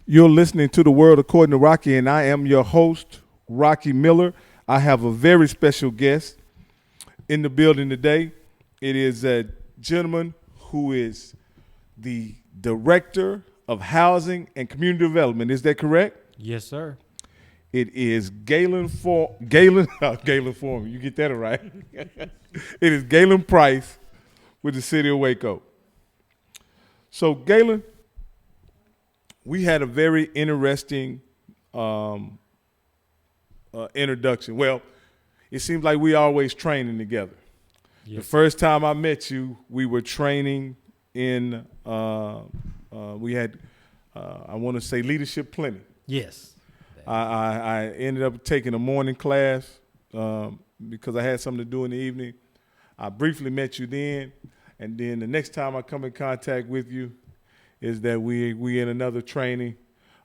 You're listening to The World According to Rocky, and I am your host, Rocky Miller. I have a very special guest in the building today. It is a gentleman who is the Director of Housing and Community Development. Is that correct? Yes, sir. It is Galen Foreman. You get that right. It is Galen Price with the City of Waco. So, Galen, we had a very interesting introduction. Well, it seems like we always training together. Yes. The first time I met you, we were training in, we had, I want to say Leadership Plenty. Yes. I ended up taking a morning class because I had something to do in the evening. I briefly met you then, and then the next time I come in contact with you is that we in another training,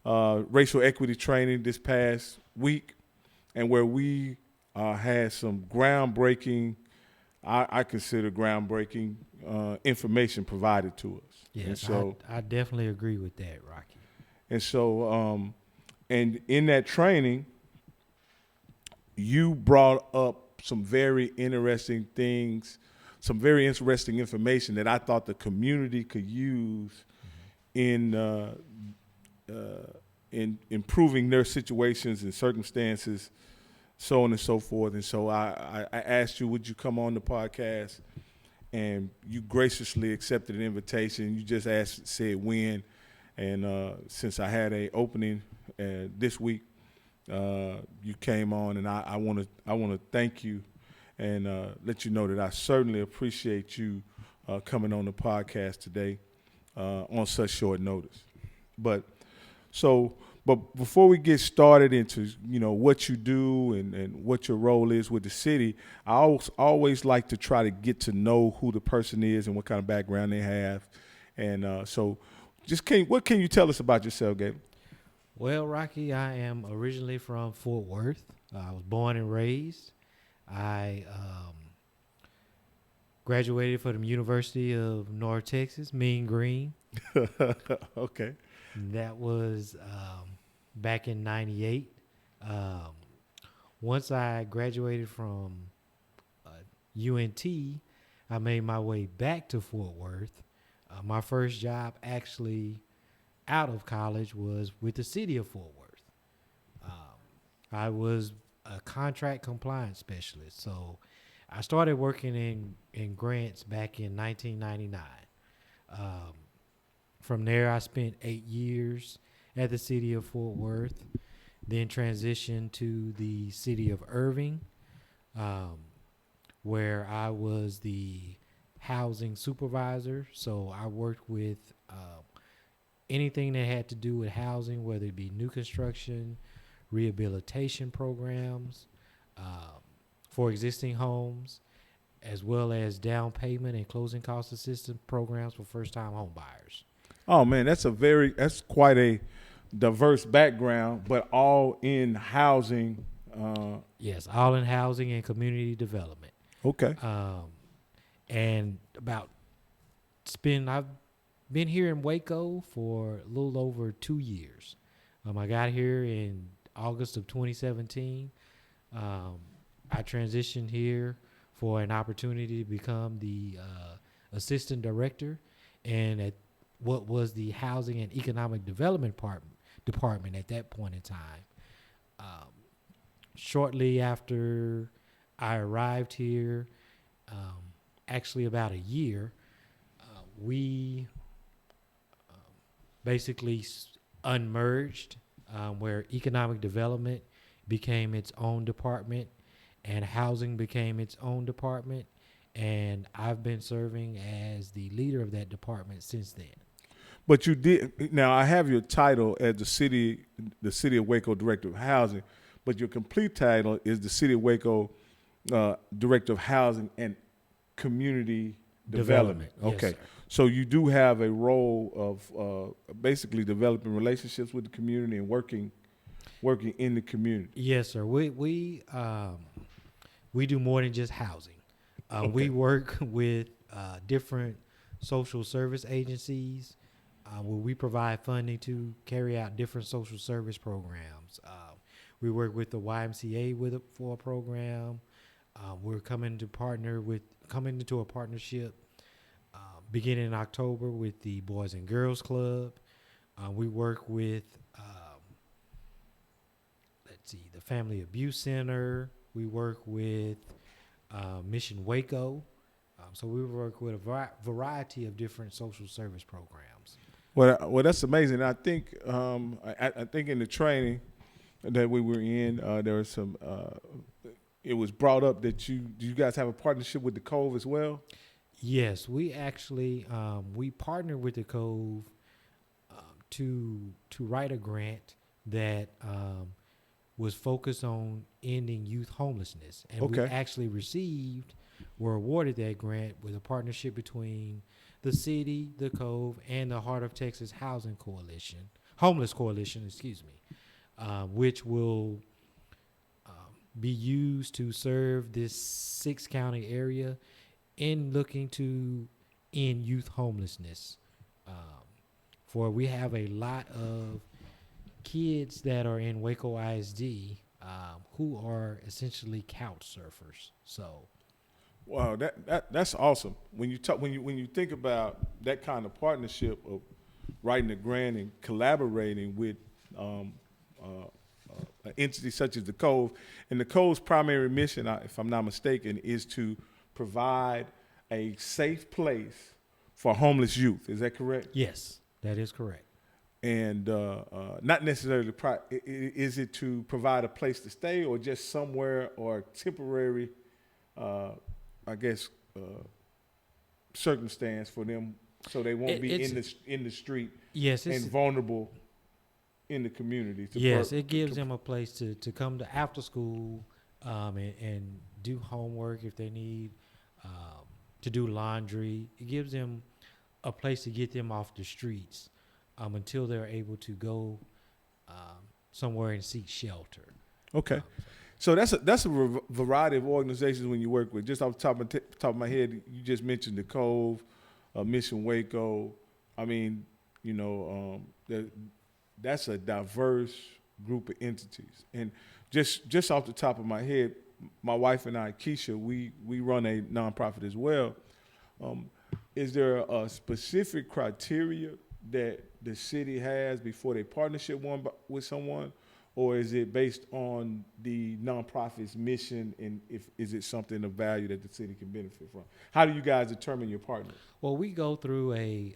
racial equity training this past week, and where we had some groundbreaking, I consider groundbreaking information provided to us. Yes, and so, I definitely agree with that, Rocky. And so, and in that training, you brought up some very interesting things, some very interesting information that I thought the community could use in improving their situations and circumstances, so on and so forth. And so I asked you, would you come on the podcast? And you graciously accepted an invitation. You just said when. And since I had a opening this week, you came on, and I want to thank you and let you know that I certainly appreciate you coming on the podcast today on such short notice. But before we get started into what you do and what your role is with the city, I always like to try to get to know who the person is and what kind of background they have, and so. What can you tell us about yourself, Galen? Well, Rocky, I am originally from Fort Worth. I was born and raised. I graduated from the University of North Texas, Mean Green. Okay. That was back in '98. Once I graduated from UNT, I made my way back to Fort Worth. My first job actually out of college was with the city of Fort Worth. I was a contract compliance specialist. So I started working in grants back in 1999. From there, I spent 8 years at the city of Fort Worth, then transitioned to the city of Irving, where I was the housing supervisor. So I worked with anything that had to do with housing, whether it be new construction, rehabilitation programs for existing homes, as well as down payment and closing cost assistance programs for first-time home buyers. Oh man, that's quite a diverse background, but all in housing. Yes, all in housing and community development. Okay. And I've been here in Waco for a little over 2 years. I got here in August of 2017. I transitioned here for an opportunity to become the assistant director and at what was the Housing and Economic Development department at that point in time. Shortly after I arrived here, actually about a year, we basically unmerged, where economic development became its own department and housing became its own department, and I've been serving as the leader of that department since then. But you did. Now I have your title as the city of Waco Director of Housing, but your complete title is the City of Waco Director of Housing and Community Development. Okay. Yes, sir. So you do have a role of basically developing relationships with the community and working in the community. Yes, sir. We do more than just housing. Okay. We work with different social service agencies, where we provide funding to carry out different social service programs. We work with the YMCA for a program. We're coming into a partnership beginning in October with the Boys and Girls Club. We work with the Family Abuse Center. We work with Mission Waco. So we work with a variety of different social service programs. Well, that's amazing. I think I think in the training that we were in, there was some. It was brought up that you guys have a partnership with the Cove as well. Yes, we actually we partnered with the Cove to write a grant that was focused on ending youth homelessness, and we actually were awarded that grant with a partnership between the city, the Cove, and the Heart of Texas Homeless Coalition, which will be used to serve this 6-county area in looking to end youth homelessness. For we have a lot of kids that are in Waco ISD who are essentially couch surfers. So, wow, that's awesome. When you think about that kind of partnership of writing a grant and collaborating with an entity such as the Cove, and the Cove's primary mission, if I'm not mistaken, is to provide a safe place for homeless youth. Is that correct? Yes, that is correct. And not necessarily, is it to provide a place to stay or just somewhere or temporary, circumstance for them so they won't be in the street and vulnerable in the community? It gives them a place to come to after school and do homework if they need, to do laundry. It gives them a place to get them off the streets until they're able to go somewhere and seek shelter. Okay. So that's a variety of organizations when you work with. Just off the top of my head, you just mentioned the Cove, Mission Waco. I mean, that's a diverse group of entities. And just off the top of my head, my wife and I, Keisha, we run a nonprofit as well. Is there a specific criteria that the city has before they partnership with someone, or is it based on the nonprofit's mission, and is it something of value that the city can benefit from? How do you guys determine your partners? Well, we go through a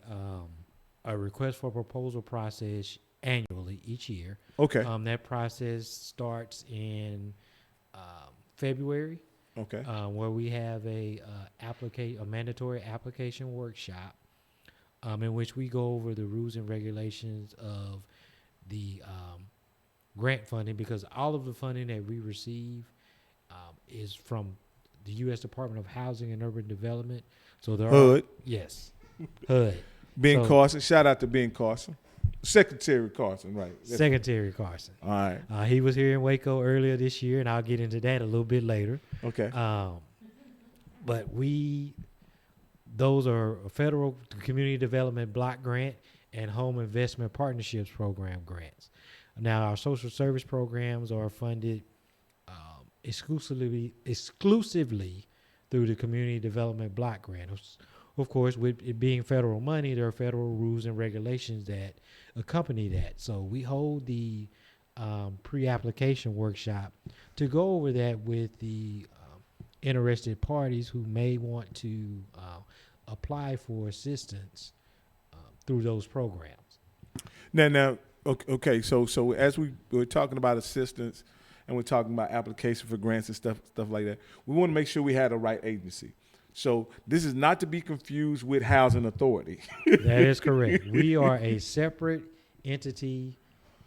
request for proposal process annually each year. Okay. That process starts in February. Okay. Where we have a mandatory application workshop, in which we go over the rules and regulations of the grant funding, because all of the funding that we receive is from the U.S. Department of Housing and Urban Development. So HUD. Yes, HUD. Ben Carson. Shout out to Ben Carson. Secretary Carson, right? Secretary Carson. All right. He was here in Waco earlier this year, and I'll get into that a little bit later. Okay. But those are federal community development block grant and home investment partnerships program grants. Now, our social service programs are funded exclusively through the community development block grant. Of course, with it being federal money, there are federal rules and regulations that accompany that. So we hold the pre-application workshop to go over that with the interested parties who may want to apply for assistance through those programs. Now, okay. So as we're talking about assistance and we're talking about application for grants and stuff like that, we want to make sure we had the right agency. So this is not to be confused with Housing Authority. That is correct. We are a separate entity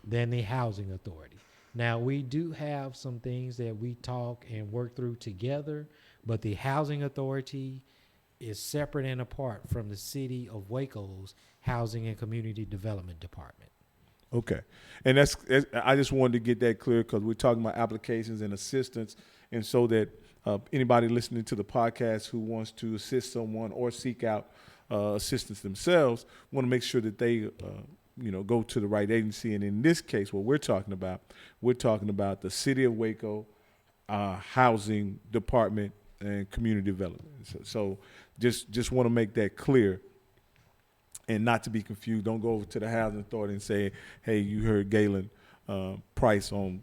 than the Housing Authority. Now, we do have some things that we talk and work through together, but the Housing Authority is separate and apart from the City of Waco's Housing and Community Development Department. Okay. And I just wanted to get that clear because we're talking about applications and assistance, and so that anybody listening to the podcast who wants to assist someone or seek out assistance themselves, want to make sure that they go to the right agency. And in this case, what we're talking about the City of Waco Housing Department and Community Development. So just want to make that clear. And not to be confused, don't go over to the housing authority and say, "Hey, you heard Galen Price on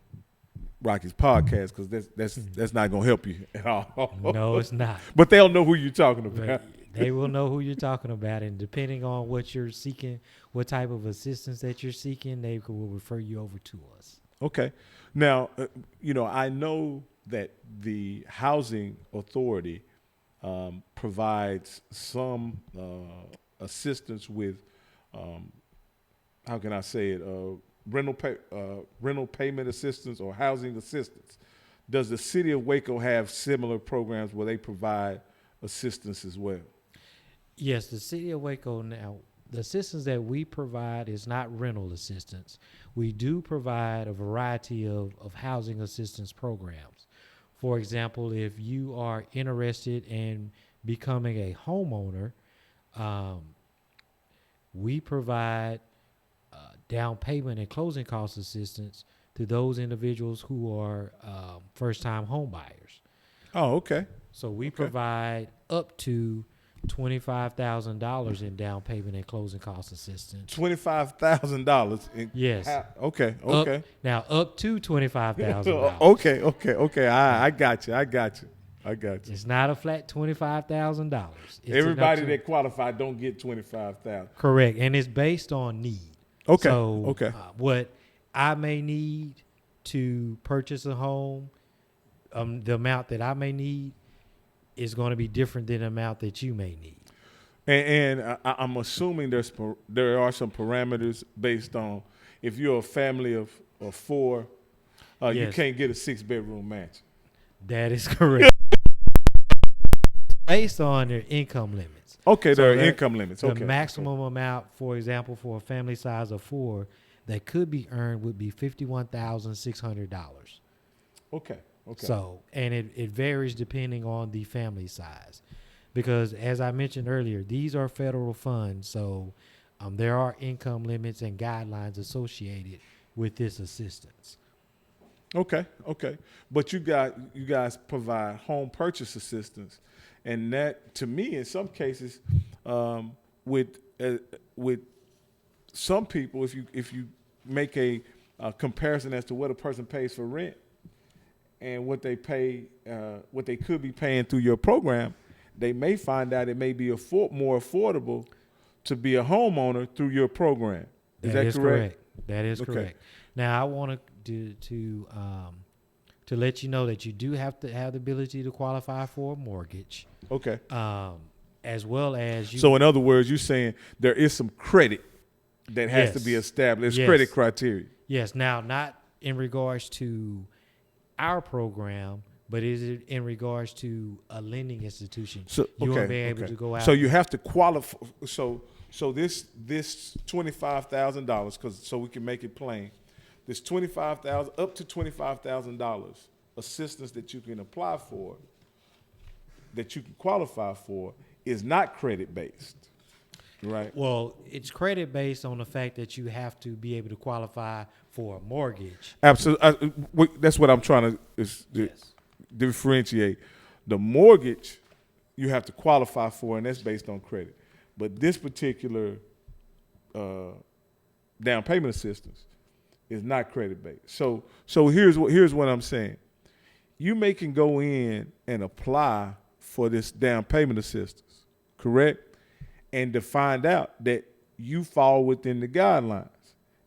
Rocky's podcast," because that's not going to help you at all. No, it's not. But they'll know who you're talking about. They will know who you're talking about, and depending on what you're seeking, what type of assistance that you're seeking, they will refer you over to us. Okay. Now, I know that the housing authority provides some assistance with, how can I say it, rental payment assistance or housing assistance. Does the City of Waco have similar programs where they provide assistance as well? Yes, the City of Waco now, the assistance that we provide is not rental assistance. We do provide a variety of housing assistance programs. For example, if you are interested in becoming a homeowner, we provide down payment and closing cost assistance to those individuals who are first-time home buyers. Oh, okay. So we provide up to $25,000 in down payment and closing cost assistance. $25,000. Yes. Okay. Up to $25,000. Okay. I got you. It's not a flat $25,000. Everybody that qualified don't get $25,000. Correct, and it's based on need. Okay. So, what I may need to purchase a home, the amount that I may need is going to be different than the amount that you may need. And I'm assuming there are some parameters based on if you're a family of four, yes. You can't get a 6-bedroom mansion. That is correct. Based on their income limits. Okay, there are income limits. Okay. The maximum amount, for example, for a family size of 4 that could be earned would be $51,600. Okay. So, and it varies depending on the family size. Because as I mentioned earlier, these are federal funds, so there are income limits and guidelines associated with this assistance. Okay. But you guys provide home purchase assistance, and that, to me, in some cases, with some people, if you make a comparison as to what a person pays for rent and what they pay, what they could be paying through your program, they may find out it may be more affordable to be a homeowner through your program. Is that correct? That is correct. Now, I want to let you know that you do have to have the ability to qualify for a mortgage. Okay. As well as you. So, in other words, you're saying there is some credit that has to be established. There's credit criteria. Yes. Now, not in regards to our program, but is it in regards to a lending institution? So you will be able to go out. So you have to qualify. So this $25,000, so we can make it plain. This $25,000 up to $25,000 assistance that you can apply for, that you can qualify for, is not credit based, right? Well, it's credit based on the fact that you have to be able to qualify for a mortgage. Absolutely. That's what I'm trying to differentiate. The mortgage you have to qualify for, and that's based on credit. But this particular down payment assistance is not credit based. So here's what I'm saying. You can go in and apply for this down payment assistance, correct? And to find out that you fall within the guidelines.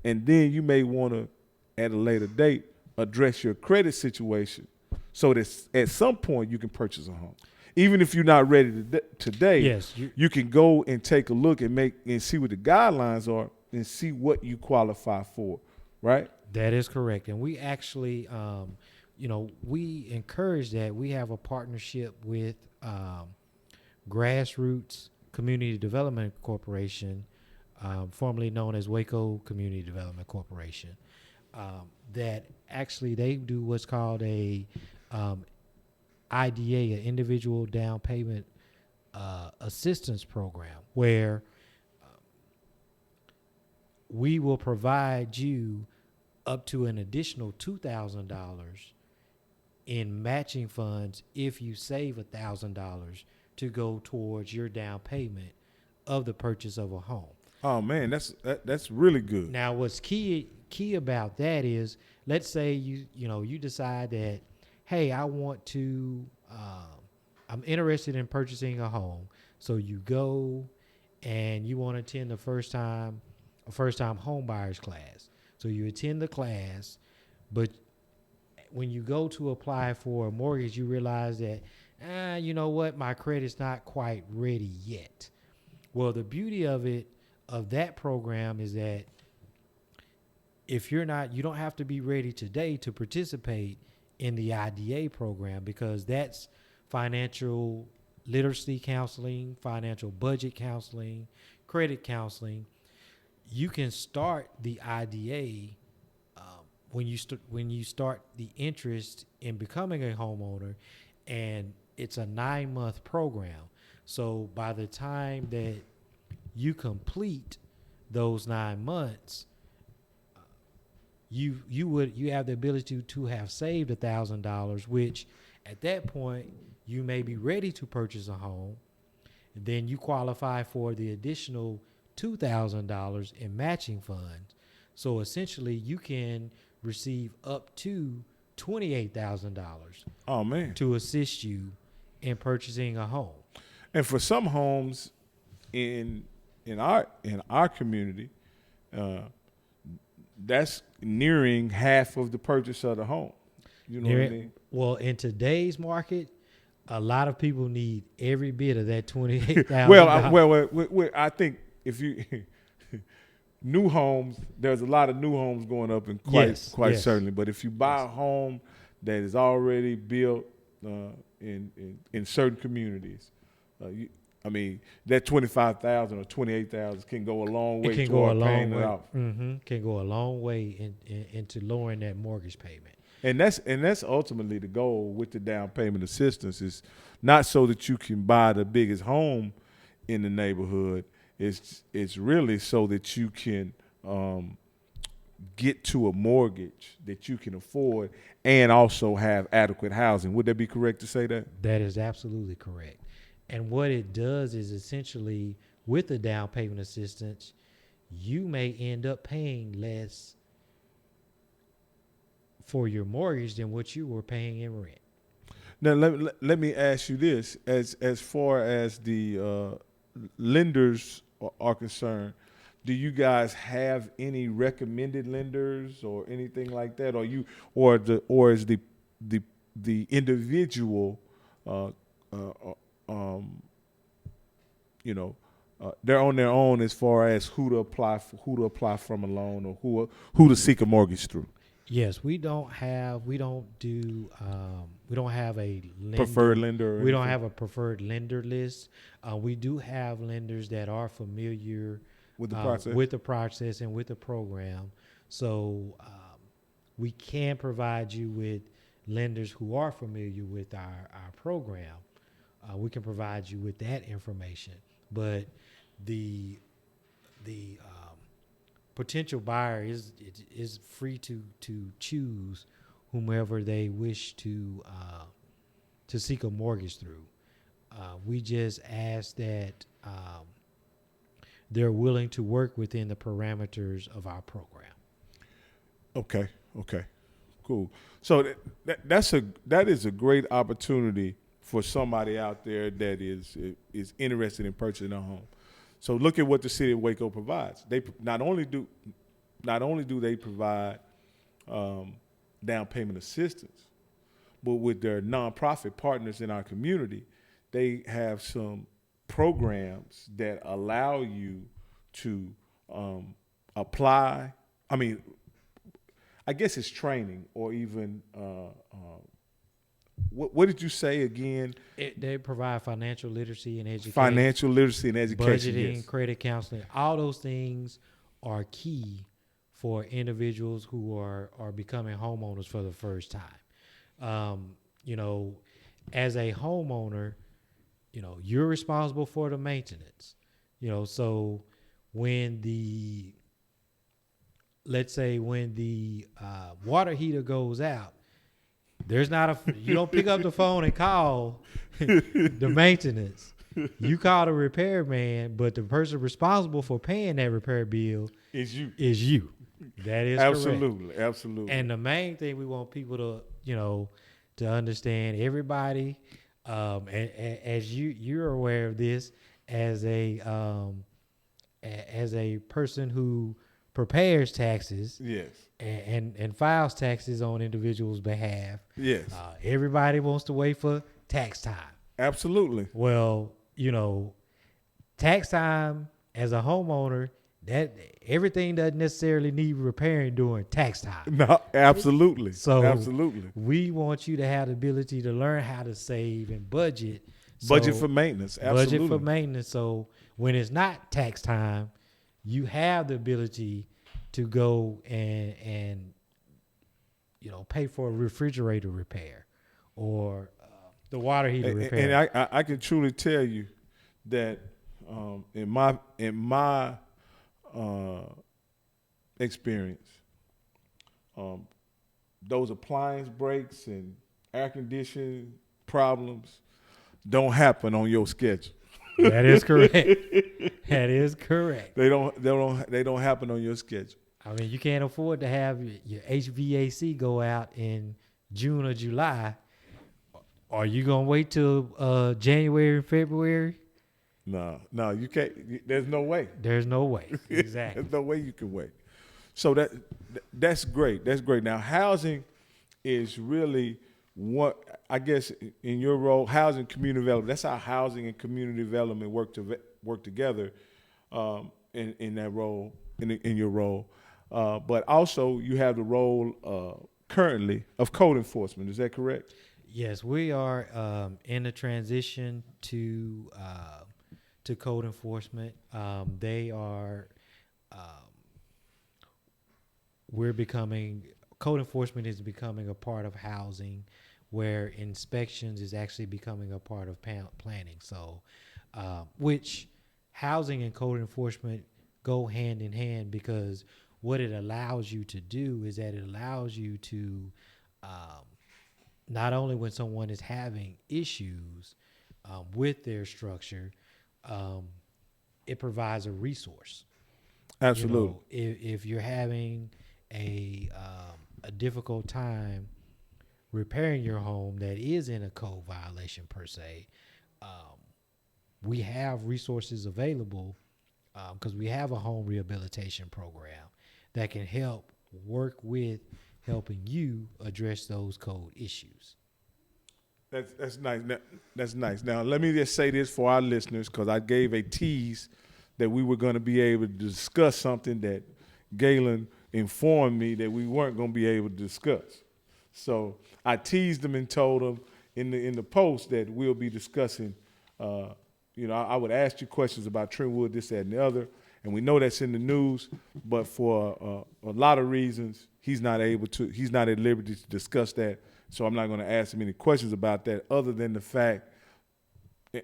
And then you may want to, at a later date, address your credit situation so that at some point you can purchase a home. Even if you're not ready today, yes, you can go and take a look and see what the guidelines are and see what you qualify for, right? That is correct. And we actually, we encourage that. We have a partnership with Grassroots Community Development Corporation, formerly known as Waco Community Development Corporation, that actually they do what's called a IDA, an individual down payment assistance program where we will provide you up to an additional $2,000 in matching funds if you save $1,000 to go towards your down payment of the purchase of a home. Oh man, that's really good. Now, what's key about that is, let's say you decide that, hey, I'm interested in purchasing a home. So you go and you want to attend a first time home buyers class. So you attend the class, but when you go to apply for a mortgage, you realize that, you know what, my credit's not quite ready yet. Well, the beauty of that program is that if you don't have to be ready today to participate in the IDA program, because that's financial literacy counseling, financial budget counseling, credit counseling. You can start the IDA when you start the interest in becoming a homeowner, and it's a 9-month program. So by the time that you complete those 9 months, you have the ability to have saved $1,000, which at that point you may be ready to purchase a home. Then you qualify for the additional $2,000 in matching funds. So essentially, you can receive up to $28,000. Oh man, to assist you in purchasing a home. And for some homes in our community, that's nearing half of the purchase of the home. You know what I mean? Well, in today's market, a lot of people need every bit of that $28,000. well, I think if you new homes, there's a lot of new homes going up, and quite certainly. But if you buy a home that is already built in certain communities, that $25,000 or $28,000 can go a long way toward paying it off. Can go a long way into lowering that mortgage payment. And that's ultimately the goal with the down payment assistance, is not so that you can buy the biggest home in the neighborhood. It's really so that you can get to a mortgage that you can afford and also have adequate housing. Would that be correct to say that? That is absolutely correct. And what it does is, essentially, with the down payment assistance, you may end up paying less for your mortgage than what you were paying in rent. Now, let me ask you this. As far as the lenders are concerned, do you guys have any recommended lenders or anything like that? Or is the individual they're on their own as far as who to apply from a loan, or who to seek a mortgage through? Yes, we don't have a lender, preferred lender. We don't have a preferred lender list. We do have lenders that are familiar with the process and with the program. So we can provide you with lenders who are familiar with our program. We can provide you with that information. But the potential buyer is free to choose whomever they wish to seek a mortgage through. We just ask that they're willing to work within the parameters of our program. Okay, cool. So that is a great opportunity for somebody out there that is interested in purchasing a home. So look at what the city of Waco provides. They not only do they provide down payment assistance, but with their nonprofit partners in our community, they have some programs that allow you to apply. I guess it's training, or even what did you say again? They provide financial literacy and education. Financial literacy and education. Budgeting, yes. Credit counseling. All those things are key for individuals who are becoming homeowners for the first time. As a homeowner, you're responsible for the maintenance. So when the let's say when the water heater goes out, there's not a you don't pick up the phone and call the maintenance. You call the repairman, but the person responsible for paying that repair bill Is you. is you. That is Absolutely. correct. Absolutely. And the main thing we want people to understand, everybody, as you're aware of this, as a person who prepares taxes, yes. and files taxes on individuals' behalf. Yes. Everybody wants to wait for tax time. Absolutely. Well, tax time as a homeowner, that everything doesn't necessarily need repairing during tax time. No, absolutely. So absolutely. we want you to have the ability to learn how to save and budget. Budget for maintenance. Absolutely. Budget for maintenance. So when it's not tax time, you have the ability to go and pay for a refrigerator repair or the water heater repair. And I can truly tell you that in my experience, those appliance breaks and air conditioning problems don't happen on your schedule. That is correct. That is correct. They don't happen on your schedule. I mean, you can't afford to have your HVAC go out in June or July. Are you gonna wait till January and February? No, you can't. There's no way. There's no way. Exactly. There's no way you can wait. So that's great. That's great. Now, housing is really what I guess in your role, housing community development. That's how housing and community development work together in that role, in your role. But also, you have the role currently of code enforcement. Is that correct? Yes, we are in the transition to code enforcement. Code enforcement is becoming a part of housing, where inspections is actually becoming a part of planning. So, which housing and code enforcement go hand in hand, because what it allows you to do is that it allows you to not only when someone is having issues with their structure, it provides a resource. Absolutely. If you're having a difficult time repairing your home that is in a code violation per se, we have resources available because we have a home rehabilitation program that can work with helping you address those code issues. That's nice. That's nice. Now, let me just say this for our listeners, because I gave a tease that we were going to be able to discuss something that Galen informed me that we weren't going to be able to discuss. So I teased them and told them in the post that we'll be discussing. I would ask you questions about Trentwood, this, that, and the other, and we know that's in the news. But for a lot of reasons, he's not at liberty to discuss that. So I'm not going to ask him any questions about that, other than the fact,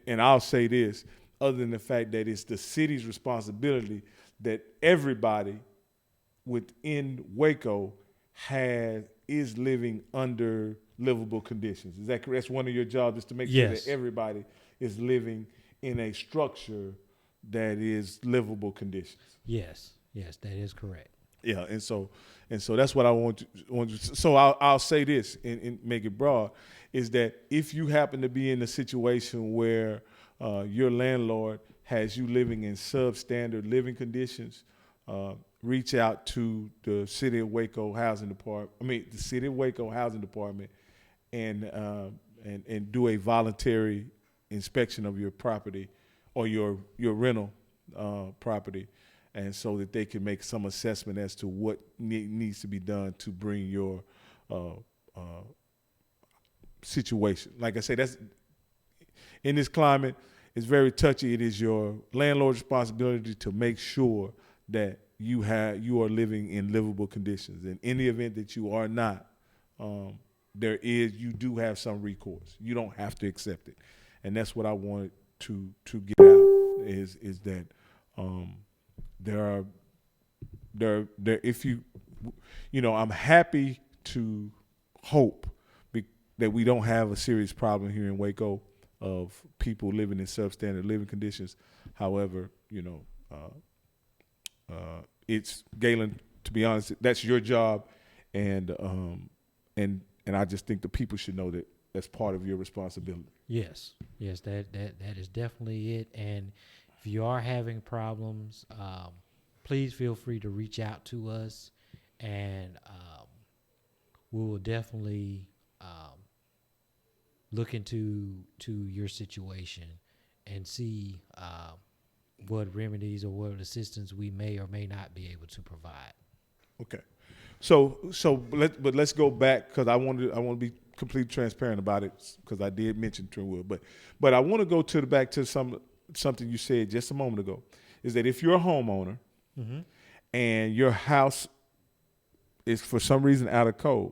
and I'll say this, other than the fact that it's the city's responsibility that everybody within Waco is living under livable conditions. Is that correct? That's one of your jobs, is to make sure that everybody is living in a structure that is livable conditions. Yes, that is correct. Yeah, and so that's what I want to. So I'll say this and make it broad, is that if you happen to be in a situation where your landlord has you living in substandard living conditions, reach out to the City of Waco Housing Department. The City of Waco Housing Department, and do a voluntary inspection of your property or your rental property, and so that they can make some assessment as to what needs to be done to bring your situation. Like I say, that's in this climate, it's very touchy. It is your landlord's responsibility to make sure that you are living in livable conditions. And in the event that you are not, you do have some recourse. You don't have to accept it. and that's what I wanted to get out is that there if I'm happy to hope that we don't have a serious problem here in Waco of people living in substandard living conditions. However, it's Galen. To be honest, that's your job, and I just think the people should know that that's part of your responsibility. Yes, that is definitely it. And if you are having problems, please feel free to reach out to us, and we will definitely look into your situation and see what remedies or what assistance we may or may not be able to provide. Okay, let's go back because I want to be completely transparent about it because I did mention Trentwood, but I want to go back to something you said just a moment ago, is that if you're a homeowner and your house is for some reason out of code,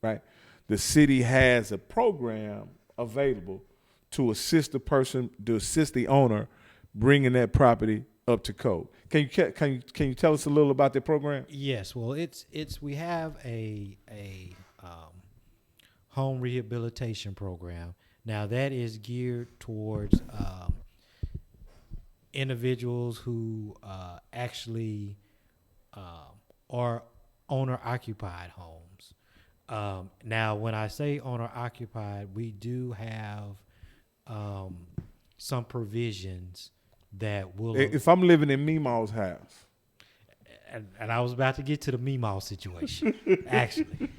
right? The city has a program available to assist the owner bringing that property up to code. Can you tell us a little about that program? Yes, well, we have a home rehabilitation program. Now that is geared towards individuals who actually are owner-occupied homes. Now, when I say owner-occupied, we do have some provisions that will. If I'm living in Meemaw's house, and I was about to get to the Meemaw situation, actually.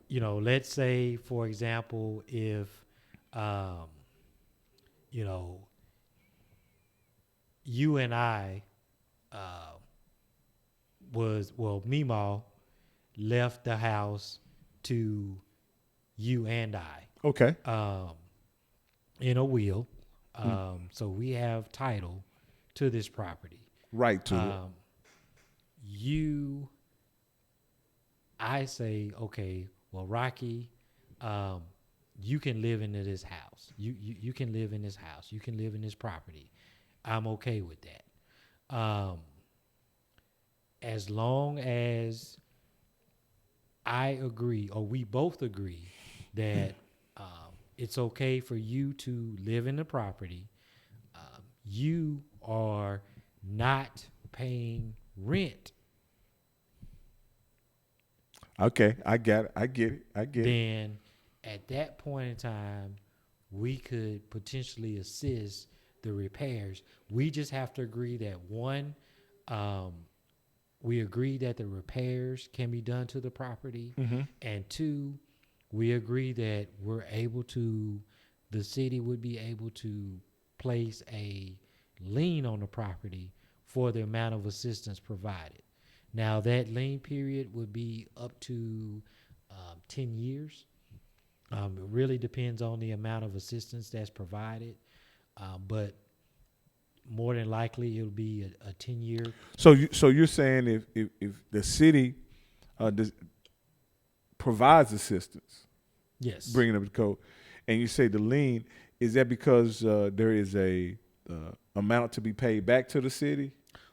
Let's say, for example, if you and I Meemaw left the house to you and I. Okay. In a will. So we have title to this property. Right to it. I say, okay, well, Rocky, you can live into this house. You can live in this house. You can live in this property. I'm okay with that. As long as I agree, or we both agree, that it's okay for you to live in the property. You are not paying rent. Okay, I get it. Then at that point in time, we could potentially assist the repairs. We just have to agree that one, we agree that the repairs can be done to the property, and two, we agree that the city would be able to place a lien on the property for the amount of assistance provided. Now, that lien period would be up to 10 years. It really depends on the amount of assistance that's provided, but more than likely it'll be a 10-year. So you're saying if the city provides assistance, yes, bringing up the code, and you say the lien, is that because there is a amount to be paid back to the city?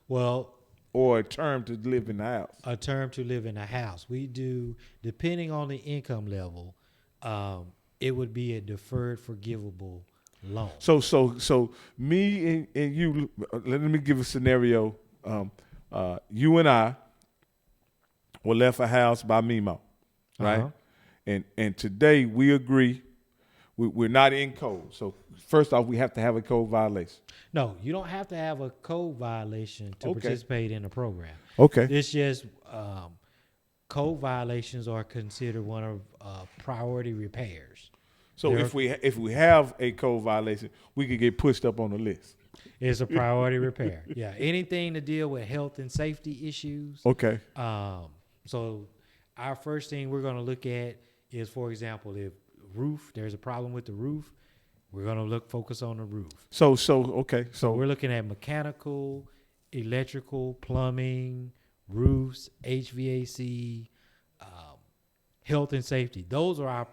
Well, or a term to live in the house? A term to live in a house. We do, depending on the income level, it would be a deferred forgivable loan. So me and you, let me give a scenario. You and I were left a house by Meemaw, right? And today we agree we're not in code. So first off, we have to have a code violation. No, you don't have to have a code violation to participate in the program. Okay. It's just code violations are considered one of priority repairs. So if we have a code violation, we could get pushed up on the list. It's a priority repair. Yeah, anything to deal with health and safety issues. Okay. So our first thing we're going to look at is, for example, if there's a problem with the roof, we're going to focus on the roof. So we're looking at mechanical, electrical, plumbing, roofs, HVAC, health and safety. Those are our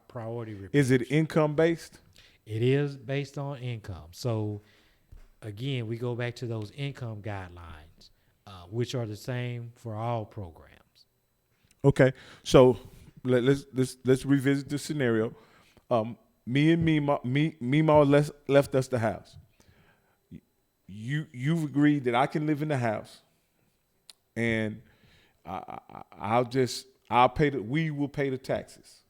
priority repairs. Is it income based? It is based on income. So again, we go back to those income guidelines, which are the same for all programs. Okay, so let's revisit the scenario. Me and Mima left us the house. You've agreed that I can live in the house, and we will pay the taxes.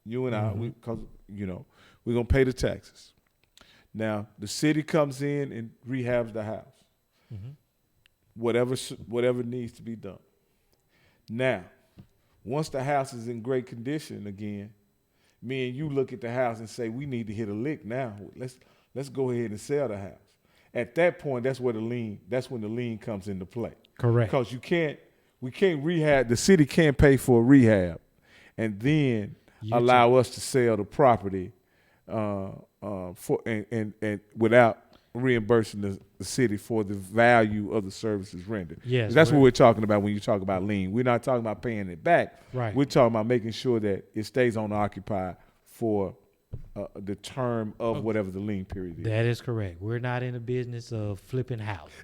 You and I, because we're gonna pay the taxes. Now the city comes in and rehabs the house. Whatever needs to be done. Now, once the house is in great condition again, me and you look at the house and say we need to hit a lick now. Let's go ahead and sell the house. At that point, that's when the lien comes into play. Correct. Because we can't rehab. The city can't pay for a rehab, and then allow us to sell the property for and without reimbursing the city for the value of the services rendered. Yes, that's what we're talking about when you talk about lien. We're not talking about paying it back. Right. We're talking about making sure that it stays on occupied for the term of whatever the lien period is. That is correct. We're not in the business of flipping houses.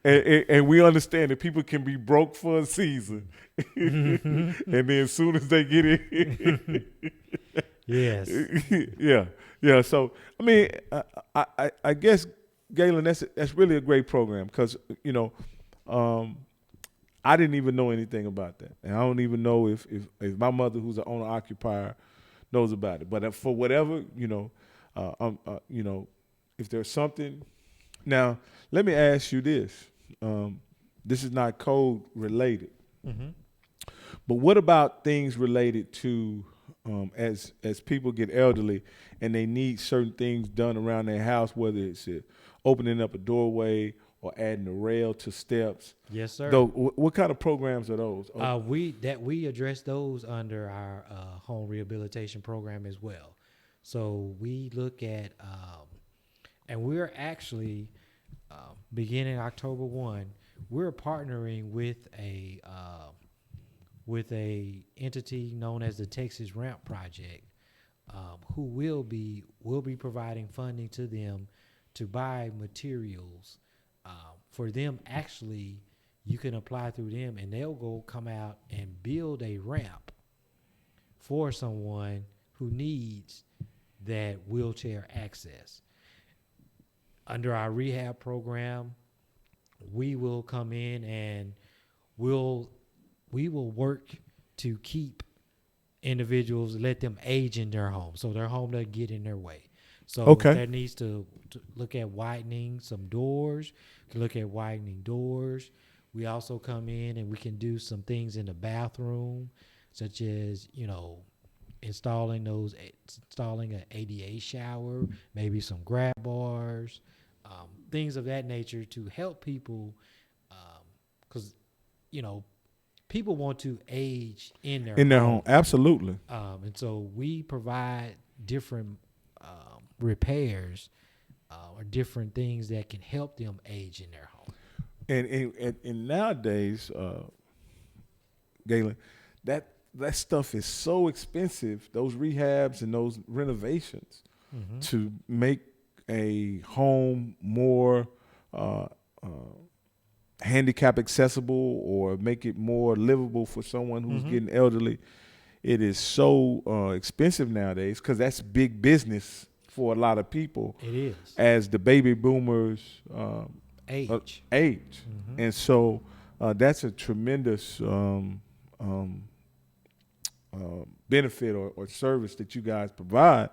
and we understand that people can be broke for a season, and then as soon as they get in, yes, yeah. So I mean, I guess Galen, that's really a great program because I didn't even know anything about that, and I don't even know if my mother, who's an owner occupier, knows about it. But for whatever if there's something. Now, let me ask you this. This is not code related. But what about things related to as people get elderly and they need certain things done around their house, whether it's opening up a doorway or adding a rail to steps? Yes, sir. Though, what kind of programs are those? We address those under our home rehabilitation program as well. So we look at and we're actually beginning October 1, we're partnering with a entity known as the Texas Ramp Project, who will be providing funding to them to buy materials for them. Actually, you can apply through them, and they'll come out and build a ramp for someone who needs that wheelchair access. Under our rehab program, we will come in and we will work to keep individuals, let them age in their home, so their home doesn't get in their way. So if there needs to look at widening some doors, we can look at widening doors. We also come in and we can do some things in the bathroom, such as installing an ADA shower, maybe some grab bars, things of that nature to help people, because people want to age in their home. Absolutely. And so we provide different repairs or different things that can help them age in their home. And nowadays, Galen, that stuff is so expensive, those rehabs and those renovations, to make a home more handicap accessible or make it more livable for someone who's getting elderly. It is so expensive nowadays because that's big business for a lot of people. It is. As the baby boomers age. And so that's a tremendous benefit or service that you guys provide,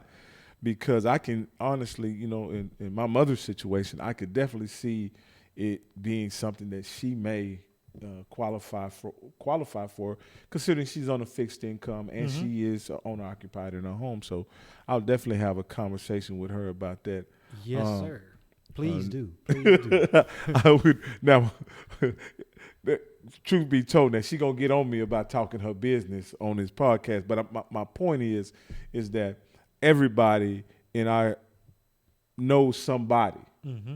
because I can honestly, in my mother's situation, I could definitely see it being something that she may qualify for, considering she's on a fixed income and she is owner occupied in her home. So I'll definitely have a conversation with her about that. Yes, sir. Please do. Please do. I would now. Truth be told, that she gonna get on me about talking her business on this podcast. But my point is that everybody in our knows somebody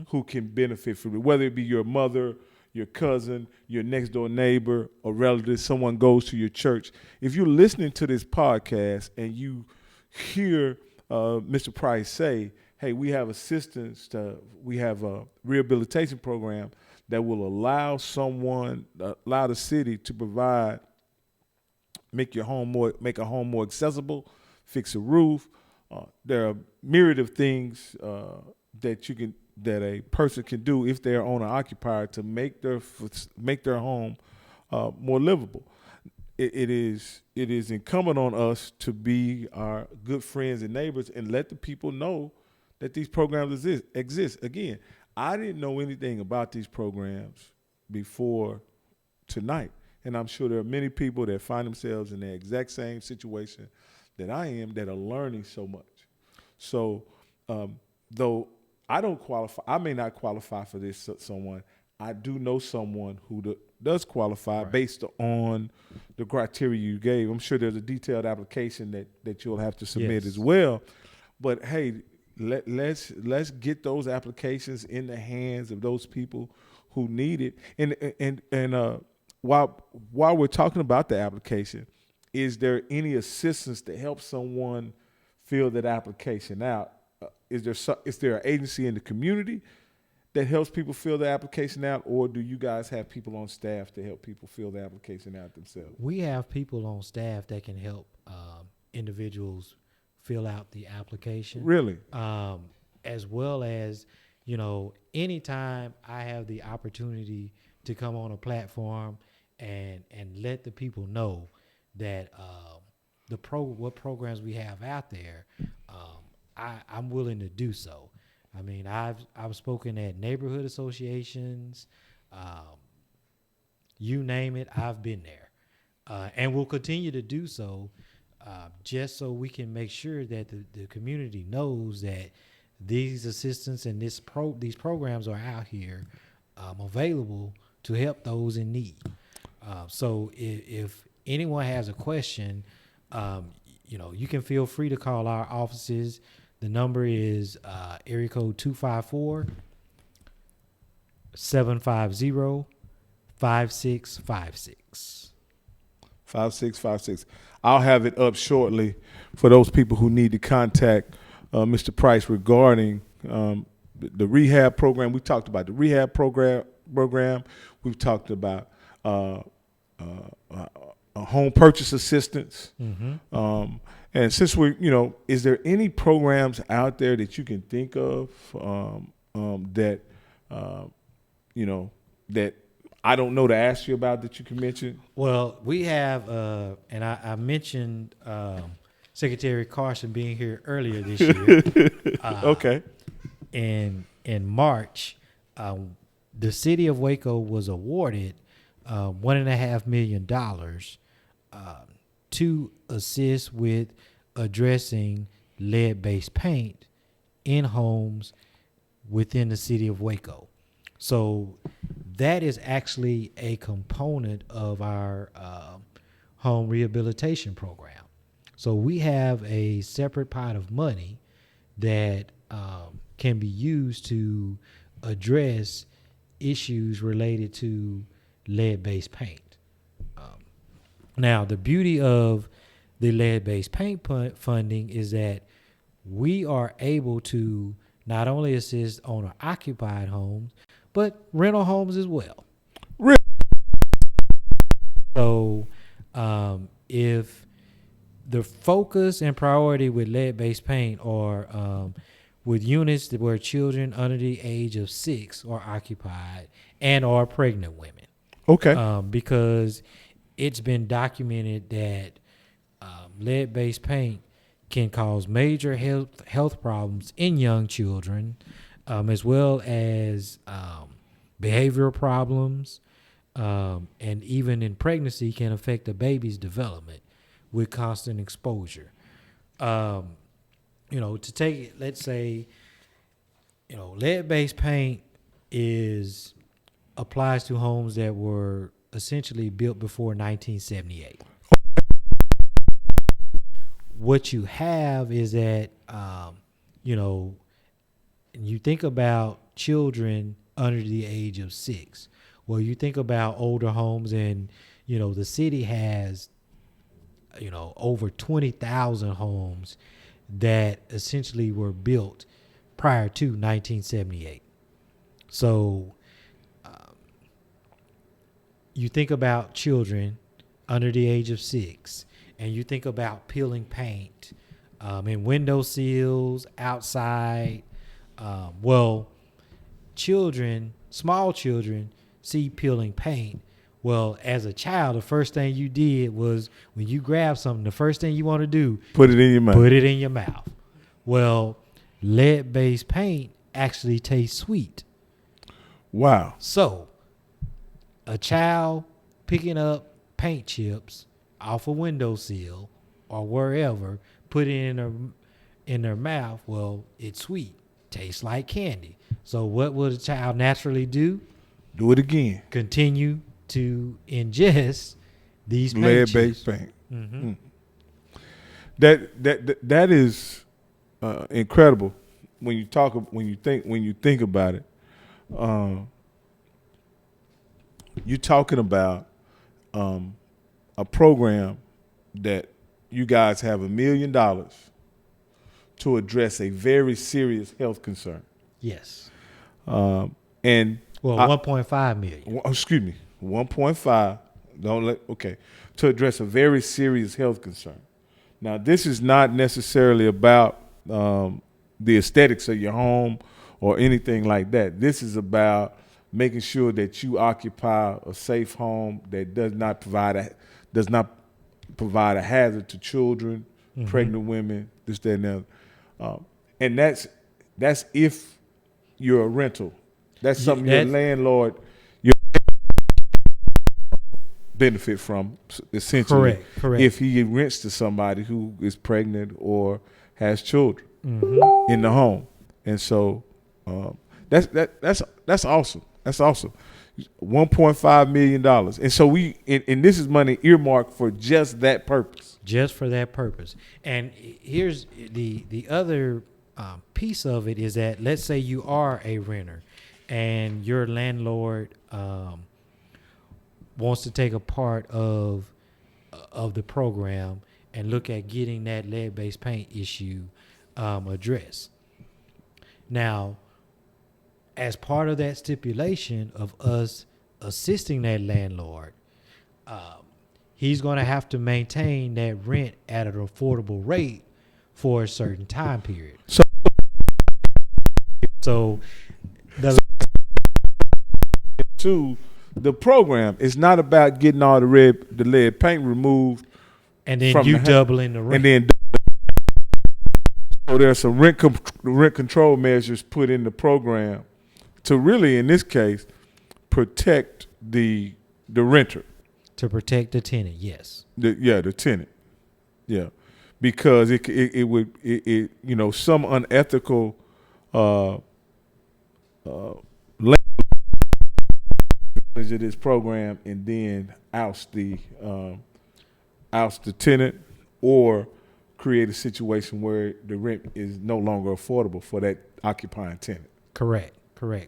who can benefit from it, whether it be your mother, your cousin, your next door neighbor, or relative, someone goes to your church. If you're listening to this podcast and you hear Mr. Price say, hey, we have we have a rehabilitation program that will allow the city to provide, make a home more accessible, fix a roof. There are myriad of things that a person can do if they're owner occupier to make their home more livable. It is incumbent on us to be our good friends and neighbors and let the people know that these programs exist. Again, I didn't know anything about these programs before tonight, and I'm sure there are many people that find themselves in the exact same situation that I am that are learning so much. So, though I don't qualify, I may not qualify for this. Someone I do know someone who does qualify based on the criteria you gave. I'm sure there's a detailed application that you'll have to submit as well. But hey, let's get those applications in the hands of those people who need it. And while we're talking about the application, is there any assistance to help someone fill that application out? Is there an agency in the community that helps people fill the application out, or do you guys have people on staff to help people fill the application out themselves? We have people on staff that can help individuals fill out the application. Really? As well as, anytime I have the opportunity to come on a platform and let the people know that what programs we have out there, I'm willing to do so. I mean, I've spoken at neighborhood associations, you name it, I've been there, and will continue to do so, just so we can make sure that the community knows that these assistance and these programs are out here, available to help those in need. So if anyone has a question, you can feel free to call our offices. The number is area code 254-750-5656. $5656. I'll have it up shortly for those people who need to contact Mr. Price regarding the rehab program. We talked about the rehab program. We've talked about home purchase assistance. Mm-hmm. And since is there any programs out there that you can think of that that I don't know to ask you about that you can mention? Well, we have, and I mentioned Secretary Carson being here earlier this year. Okay. In March, the city of Waco was awarded $1.5 million to assist with addressing lead-based paint in homes within the city of Waco. So that is actually a component of our home rehabilitation program. So we have a separate pot of money that can be used to address issues related to lead-based paint. Now, the beauty of the lead-based paint funding is that we are able to not only assist owner-occupied homes, but rental homes as well. Really? So if the focus and priority with lead-based paint are with units where children under the age of 6 are occupied and are pregnant women. Okay. Because it's been documented that lead-based paint can cause major health problems in young children, as well as behavioral problems, and even in pregnancy can affect a baby's development with constant exposure. To take it, let's say, lead-based paint applies to homes that were essentially built before 1978. What you have is that, you think about children under the age of 6. Well, you think about older homes, and the city has over 20,000 homes that essentially were built prior to 1978. So you think about children under the age of 6, and you think about peeling paint in window sills, outside. Well, small children see peeling paint. Well, as a child, the first thing you did was when you grab something, the first thing you want to do, Put it in your mouth. put it in your mouth. Well, lead-based paint actually tastes sweet. Wow. So, a child picking up paint chips off a windowsill or wherever, put it in their mouth. Well, it's sweet, tastes like candy. So, what would a child naturally do? Do it again. Continue to ingest these paint Lead-based chips. paint. Mm-hmm. That is incredible when you think about it. You're talking about a program that you guys have $1 million to address a very serious health concern. Yes. And Well, 1.5 million. excuse me, 1.5. To address a very serious health concern. Now, this is not necessarily about the aesthetics of your home or anything like that. This is about making sure that you occupy a safe home that does not provide a hazard to children, pregnant women, this, that, and the other. And that's if you're a rental. That's something your landlord benefit from, essentially. Correct. If he rents to somebody who is pregnant or has children in the home. And so that's awesome. That's awesome. $1.5 million. And so and this is money earmarked for just that purpose. Just for that purpose. And here's the other piece of it is that, let's say you are a renter and your landlord wants to take a part of the program and look at getting that lead-based paint issue addressed. Now, as part of that stipulation of us assisting that landlord, he's going to have to maintain that rent at an affordable rate for a certain time period. So the program is not about getting all the lead paint removed, and then you doubling the rent. And then so there's some rent control measures put in the program to really, in this case, protect the renter. To protect the tenant, yes. The tenant. Yeah. Because it would some unethical of this program and then oust the tenant or create a situation where the rent is no longer affordable for that occupying tenant. Correct.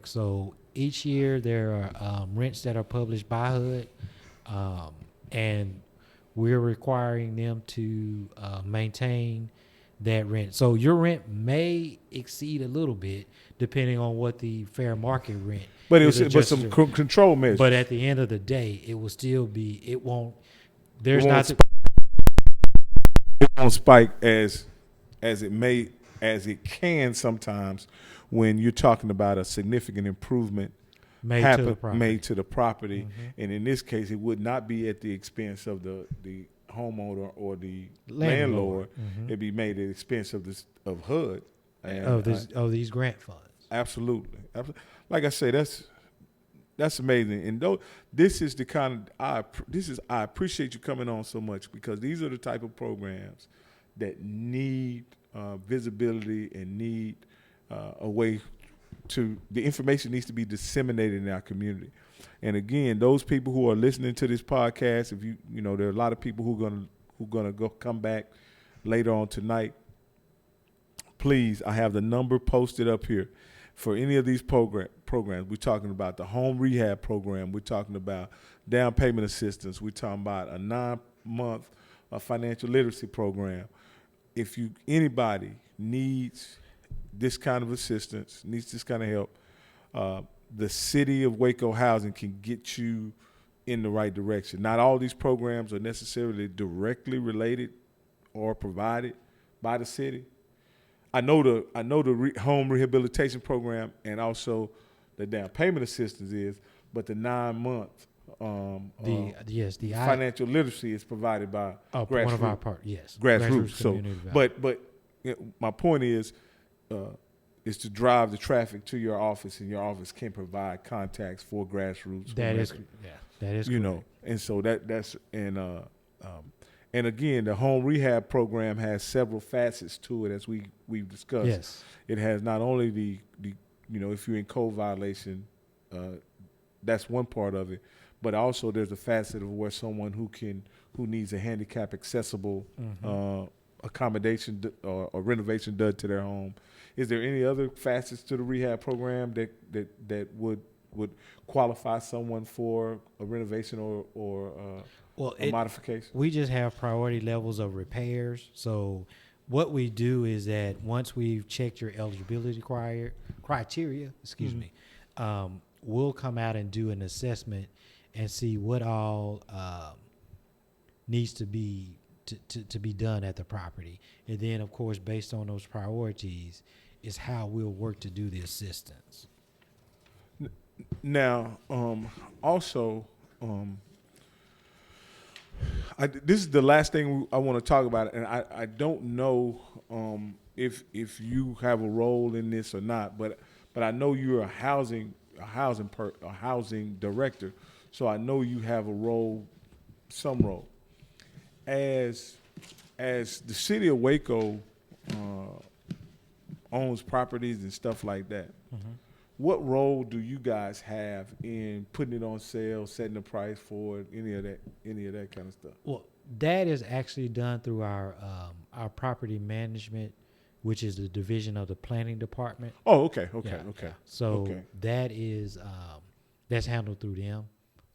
So each year there are rents that are published by HUD, and we're requiring them to maintain that rent. So your rent may exceed a little bit depending on what the fair market rent. But some control measures. But at the end of the day, it will still be. It won't spike as it can sometimes when you're talking about a significant improvement made to the property. And in this case, it would not be at the expense of the homeowner or the landlord. It'd be made at the expense of HUD and of these grant funds. Absolutely. Like I say, that's amazing. And this is the kind of I appreciate you coming on so much, because these are the type of programs that need visibility and need a way to, the information needs to be disseminated in our community. And again, those people who are listening to this podcast, if there are a lot of people who are gonna come back later on tonight. Please, I have the number posted up here for any of these programs. We're talking about the home rehab program. We're talking about down payment assistance. We're talking about a 9-month financial literacy program. If anybody needs this kind of assistance, needs this kind of help, the city of Waco Housing can get you in the right direction. Not all these programs are necessarily directly related or provided by the city. I know the home rehabilitation program and also the down payment assistance is, but the 9-month the financial literacy is provided by grassroots. One of our part, yes, Grassroots. So, but my point is to drive the traffic to your office, and your office can provide contacts for grassroots. That is correct. And so that's and again, the home rehab program has several facets to it, as we've discussed. Yes. It has not only the if you're in code violation, that's one part of it, but also there's a facet of where someone who needs a handicap accessible accommodation or renovation done to their home. Is there any other facets to the rehab program that would qualify someone for a renovation or a modification? We just have priority levels of repairs. So what we do is that once we've checked your eligibility criteria, we'll come out and do an assessment and see what all needs to be done at the property. And then, of course, based on those priorities is how we'll work to do the assistance. Now, also, this is the last thing I want to talk about, and I don't know if you have a role in this or not, but I know you're a housing director, so I know you have some role. As the city of Waco owns properties and stuff like that, what role do you guys have in putting it on sale, setting the price for it, any of that kind of stuff? Well, that is actually done through our property management, which is the division of the planning department. Oh, okay. So that is that's handled through them,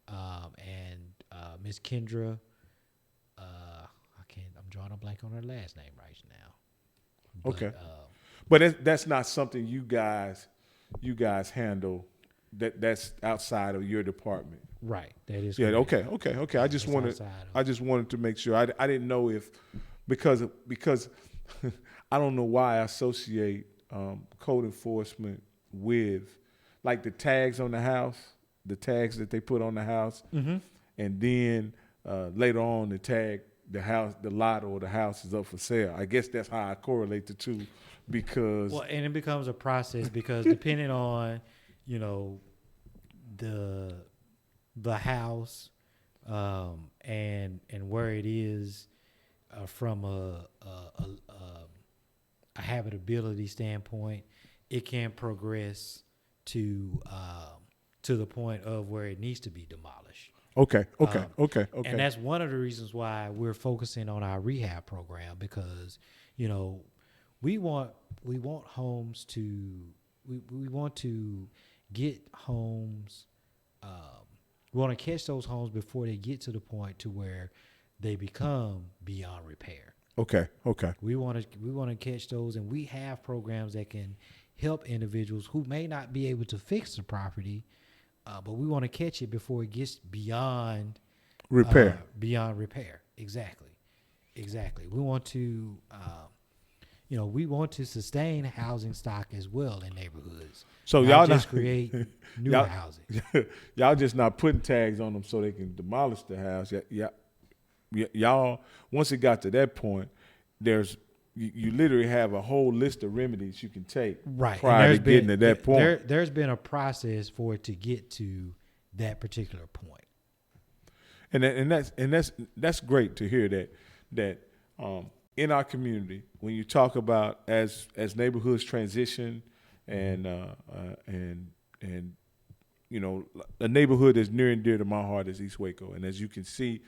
and Miss Kendra. I'm drawing a blank on her last name right now. Okay, but that's not something you guys handle. That's outside of your department. Right. That is. Yeah. Correct. Okay. I just wanted to make sure. I didn't know if because I don't know why I associate code enforcement with like the tags on the house, the tags that they put on the house, and then later on the house, the lot or the house is up for sale. I guess that's how I correlate the two, because and it becomes a process because depending on the house and where it is from a habitability standpoint, it can progress to the point of where it needs to be demolished. Okay. And that's one of the reasons why we're focusing on our rehab program, because we want homes to we want to get homes. We want to catch those homes before they get to the point to where they become beyond repair. Okay. We want to catch those, and we have programs that can help individuals who may not be able to fix the property, but we want to catch it before it gets beyond repair. Exactly. We want to, we want to sustain housing stock as well in neighborhoods. So y'all just create new housing. Y'all just not putting tags on them so they can demolish the house. Y'all, once it got to that point, you literally have a whole list of remedies you can take prior to getting to that point. There's been a process for it to get to that particular point. And that's great to hear that in our community, when you talk about as neighborhoods transition and a neighborhood that's near and dear to my heart is East Waco, and as you can see,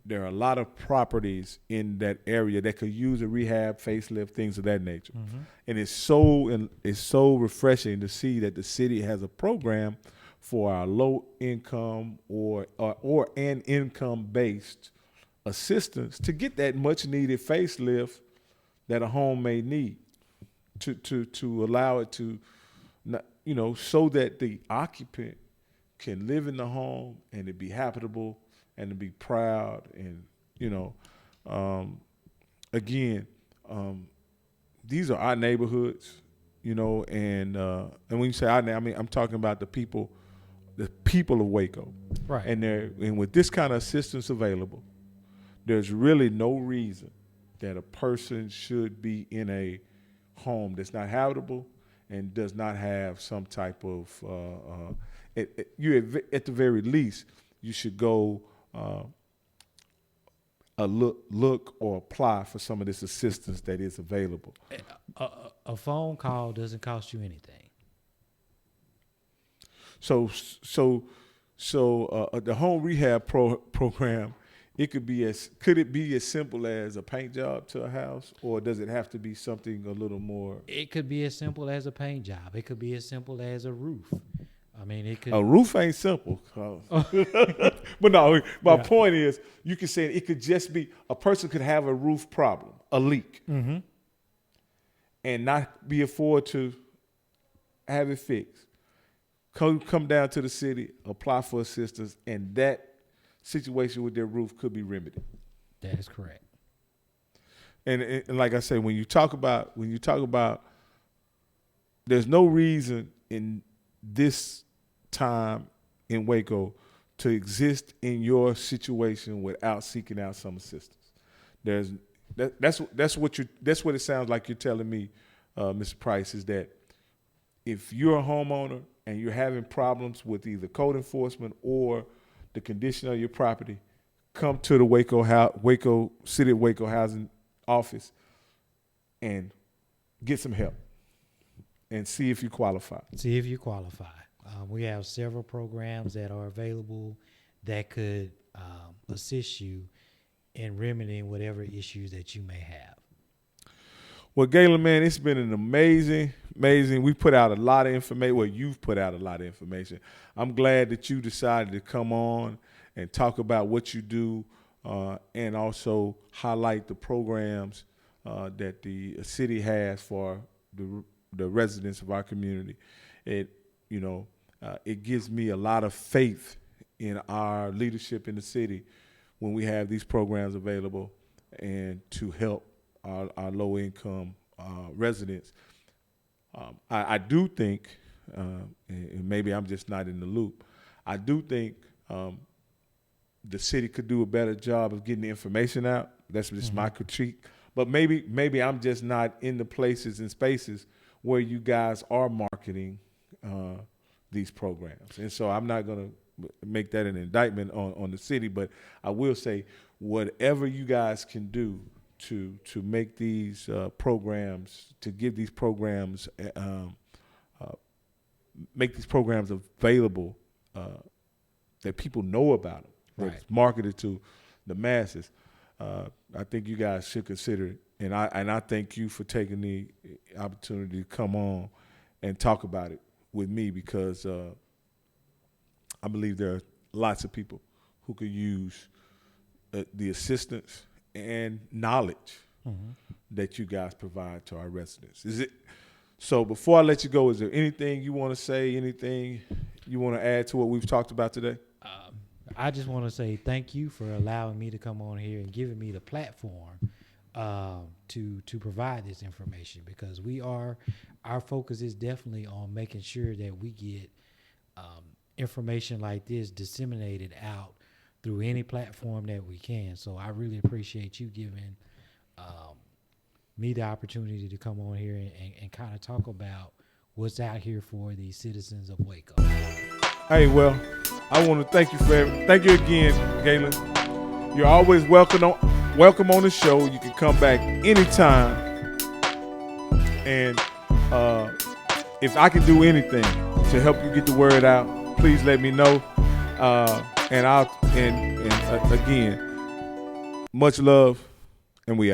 there are a lot of properties in that area that could use a rehab, facelift, things of that nature. And it's so refreshing to see that the city has a program for our low income or an income based assistance to get that much needed facelift that a home may need to allow it to, so that the occupant can live in the home and it be habitable and to be proud. And, again, these are our neighborhoods, and when you say our neighborhood, I'm talking about the people of Waco. Right. And with this kind of assistance available, there's really no reason that a person should be in a home that's not habitable and does not have some type of, at the very least, you should go look or apply for some of this assistance that is available. A phone call doesn't cost you anything. So the home rehab program, could it be as simple as a paint job to a house, or does it have to be something a little more? It could be as simple as a paint job. It could be as simple as a roof. I mean, it could. A roof ain't simple. But no, my point is, you could say it could just be a person could have a roof problem, a leak, and not be afford to have it fixed. Come down to the city, apply for assistance, and that situation with their roof could be remedied. That is correct. And like I say, when you talk about, there's no reason in this time in Waco to exist in your situation without seeking out some assistance. That's what it sounds like you're telling me, Mr. Price, is that if you're a homeowner and you're having problems with either code enforcement or the condition of your property, come to the Waco City of Waco Housing Office and get some help and see if you qualify. We have several programs that are available that could assist you in remedying whatever issues that you may have. Well, Galen, man, it's been an amazing. We put out a lot of information. Well, you've put out a lot of information. I'm glad that you decided to come on and talk about what you do, and also highlight the programs that the city has for the residents of our community. It gives me a lot of faith in our leadership in the city when we have these programs available and to help our low-income residents. I do think, and maybe I'm just not in the loop, I do think the city could do a better job of getting the information out. That's just my critique. But maybe I'm just not in the places and spaces where you guys are marketing these programs. And so I'm not going to make that an indictment on the city, but I will say whatever you guys can do to make these programs, to give these programs, make these programs available, that people know about them, that it's marketed to the masses. I think you guys should consider it, and I thank you for taking the opportunity to come on and talk about it with me, because I believe there are lots of people who could use the assistance and knowledge that you guys provide to our residents. So before I let you go, is there anything you want to say, anything you want to add to what we've talked about today? I just want to say thank you for allowing me to come on here and giving me the platform to provide this information, because our focus is definitely on making sure that we get information like this disseminated out through any platform that we can. So I really appreciate you giving me the opportunity to come on here and kind of talk about what's out here for the citizens of Waco. Hey, well, I want to thank you again, Galen. You're always welcome on the show. You can come back anytime. And if I can do anything to help you get the word out, please let me know. And again, Much love, and we out.